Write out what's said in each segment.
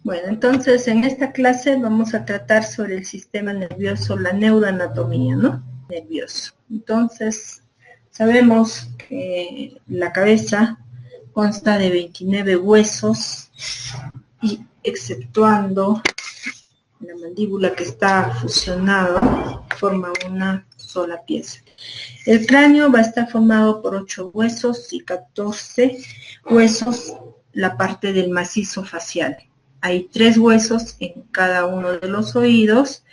Bueno, entonces en esta clase vamos a tratar sobre el sistema nervioso, la neuroanatomía, ¿no? Nervioso. Entonces, sabemos que la cabeza consta de 29 huesos y exceptuando la mandíbula que está fusionada, forma una sola pieza. El cráneo va a estar formado por 8 huesos y 14 huesos, la parte del macizo facial. Hay 3 huesos en cada uno de los oídos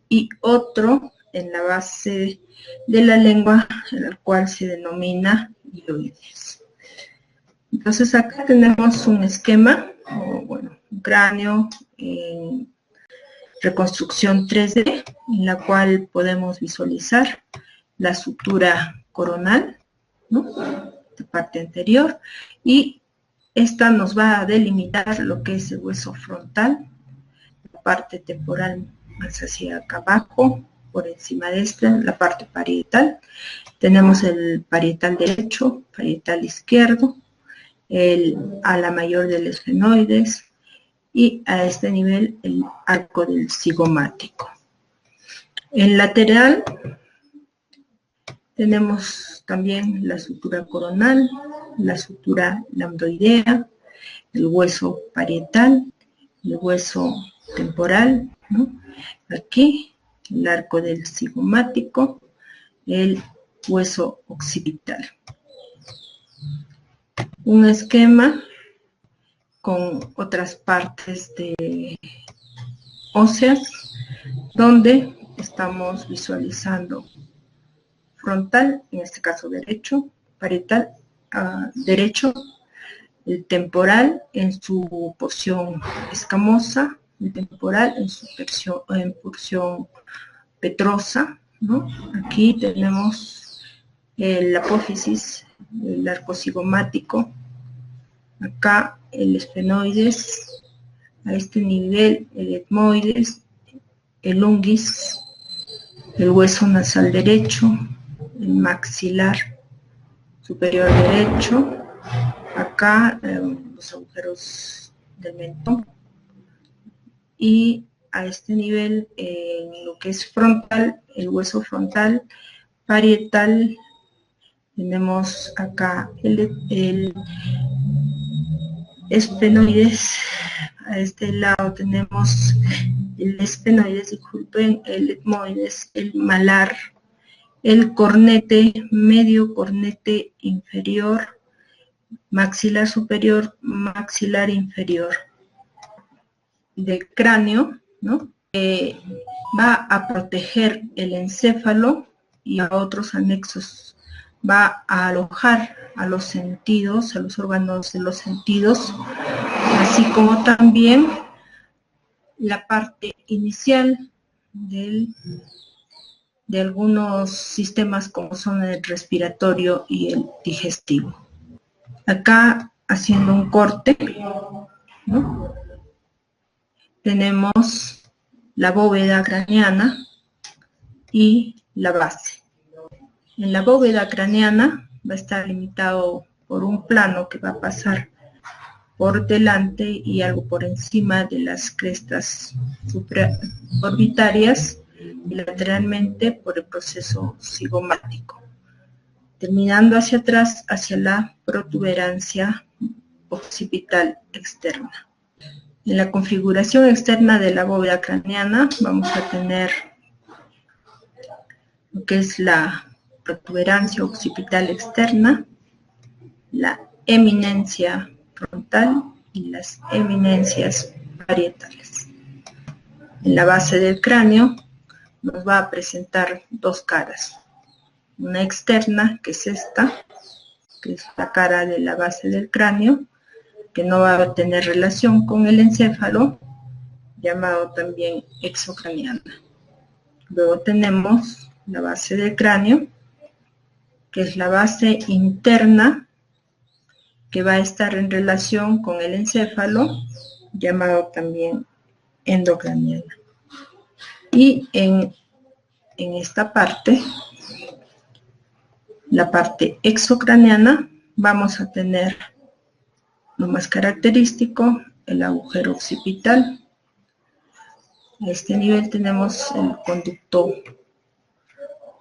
y otro en la base de la lengua, el cual se denomina hioides. Entonces acá tenemos un esquema, un cráneo en reconstrucción 3D, en la cual podemos visualizar la sutura coronal, ¿no?, de parte anterior, y esta nos va a delimitar lo que es el hueso frontal, la parte temporal más hacia acá abajo, por encima de esta, la parte parietal. Tenemos el parietal derecho, parietal izquierdo, el ala mayor del esfenoides y a este nivel el arco del cigomático. En lateral tenemos también la sutura coronal, la sutura lambdoidea, el hueso parietal, el hueso temporal, ¿no?, aquí el arco del cigomático, el hueso occipital. Un esquema con otras partes óseas donde estamos visualizando frontal, en este caso derecho, parietal derecho, el temporal en su porción escamosa, el temporal en su porción petrosa, ¿no? Aquí tenemos la apófisis, el arco cigomático, acá el esfenoides, a este nivel el etmoides, el unguis, el hueso nasal derecho, el maxilar superior derecho, acá los agujeros del mentón, y a este nivel en lo que es frontal, el hueso frontal, parietal, tenemos acá el esfenoides, a este lado tenemos el esfenoides, disculpen, el etmoides, el malar, el cornete, medio cornete inferior, maxilar superior, maxilar inferior del cráneo, ¿no? Va a proteger el encéfalo y a otros anexos, va a alojar a los sentidos, a los órganos de los sentidos, así como también la parte inicial de algunos sistemas como son el respiratorio y el digestivo. Acá, haciendo un corte, ¿no?, tenemos la bóveda craneana y la base. En la bóveda craneana va a estar limitado por un plano que va a pasar por delante y algo por encima de las crestas supraorbitarias y lateralmente por el proceso cigomático, terminando hacia atrás hacia la protuberancia occipital externa. En la configuración externa de la bóveda craneana vamos a tener lo que es la protuberancia occipital externa, la eminencia frontal y las eminencias parietales. En la base del cráneo nos va a presentar dos caras, una externa, que es esta, que es la cara de la base del cráneo, que no va a tener relación con el encéfalo, llamado también exocraneana. Luego tenemos la base del cráneo, que es la base interna, que va a estar en relación con el encéfalo, llamado también endocraneana. Y en esta parte, la parte exocraneana, vamos a tener lo más característico, el agujero occipital. A este nivel tenemos el conducto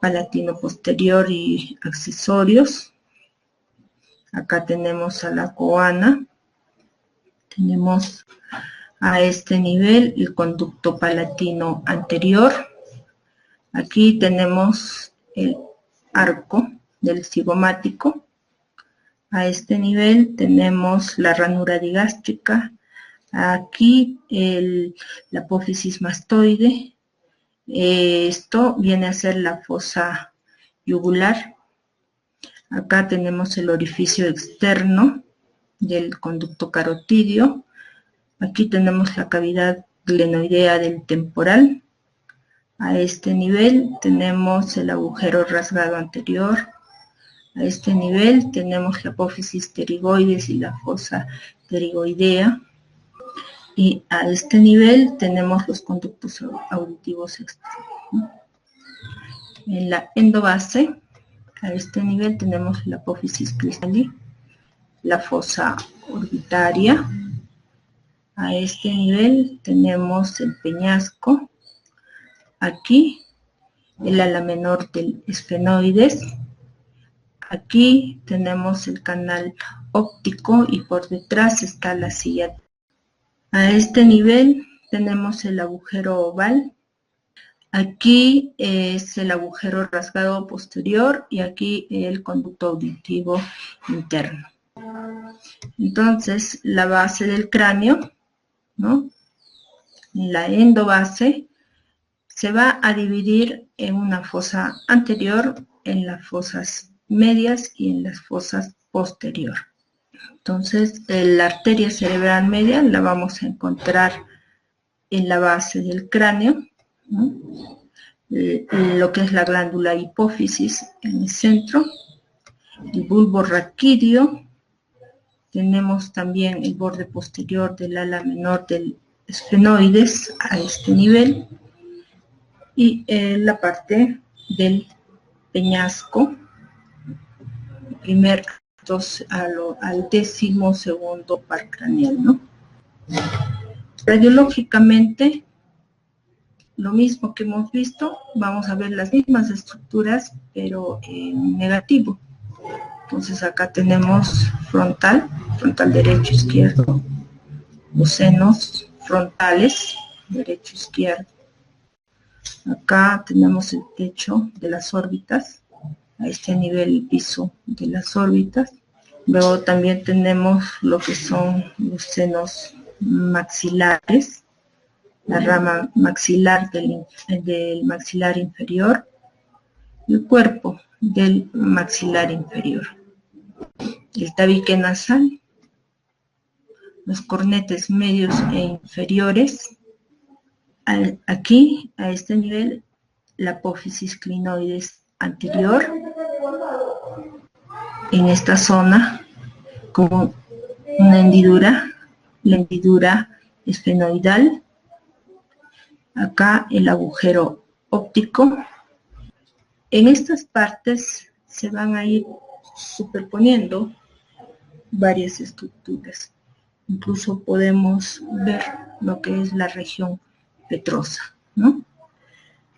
palatino posterior y accesorios. Acá tenemos a la coana. Tenemos a este nivel el conducto palatino anterior. Aquí tenemos el arco del cigomático. A este nivel tenemos la ranura digástrica. Aquí la apófisis mastoide. Esto viene a ser la fosa yugular. Acá tenemos el orificio externo del conducto carotidio. Aquí tenemos la cavidad glenoidea del temporal. A este nivel tenemos el agujero rasgado anterior. A este nivel tenemos la apófisis pterigoides y la fosa pterigoidea. Y a este nivel tenemos los conductos auditivos externos. En la endobase, a este nivel tenemos la apófisis cristali, la fosa orbitaria. A este nivel tenemos el peñasco. Aquí el ala menor del esfenoides. Aquí tenemos el canal óptico y por detrás está la silla. A este nivel tenemos el agujero oval. Aquí es el agujero rasgado posterior y aquí el conducto auditivo interno. Entonces, la base del cráneo, ¿no? La endobase se va a dividir en una fosa anterior, en las fosas medias y en las fosas posterior. Entonces, la arteria cerebral media la vamos a encontrar en la base del cráneo, ¿no? Lo que es la glándula hipófisis en el centro, el bulbo raquídeo. Tenemos también el borde posterior del ala menor del esfenoides a este nivel y la parte del peñasco, primer al 12º par craneal, ¿no? Radiológicamente, lo mismo que hemos visto, vamos a ver las mismas estructuras, pero en negativo. Entonces acá tenemos frontal derecho, izquierdo, los senos frontales, derecho, izquierdo. Acá tenemos el techo de las órbitas, a este nivel el piso de las órbitas. Luego también tenemos lo que son los senos maxilares, la rama maxilar del maxilar inferior, el cuerpo del maxilar inferior, el tabique nasal, los cornetes medios e inferiores. Aquí, a este nivel, la apófisis clinoides anterior, en esta zona, como una hendidura, la hendidura esfenoidal. Acá el agujero óptico. En estas partes se van a ir superponiendo varias estructuras. Incluso podemos ver lo que es la región petrosa, ¿no?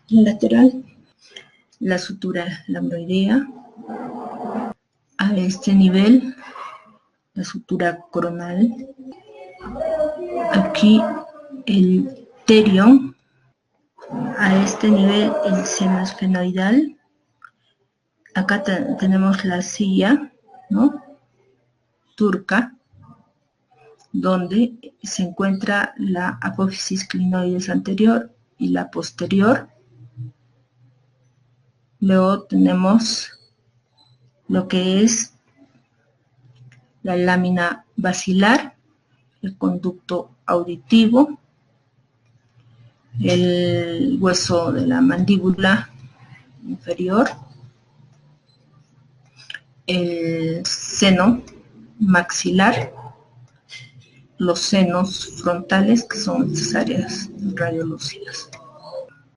Lateral, la sutura lambdoidea. A este nivel, la sutura coronal. Aquí el terion. A este nivel el seno esfenoidal. Acá tenemos la silla, ¿no? Turca, donde se encuentra la apófisis clinoides anterior y la posterior. Luego tenemos lo que es la lámina basilar, el conducto auditivo, el hueso de la mandíbula inferior, el seno maxilar, los senos frontales, que son estas áreas radiolúcidas.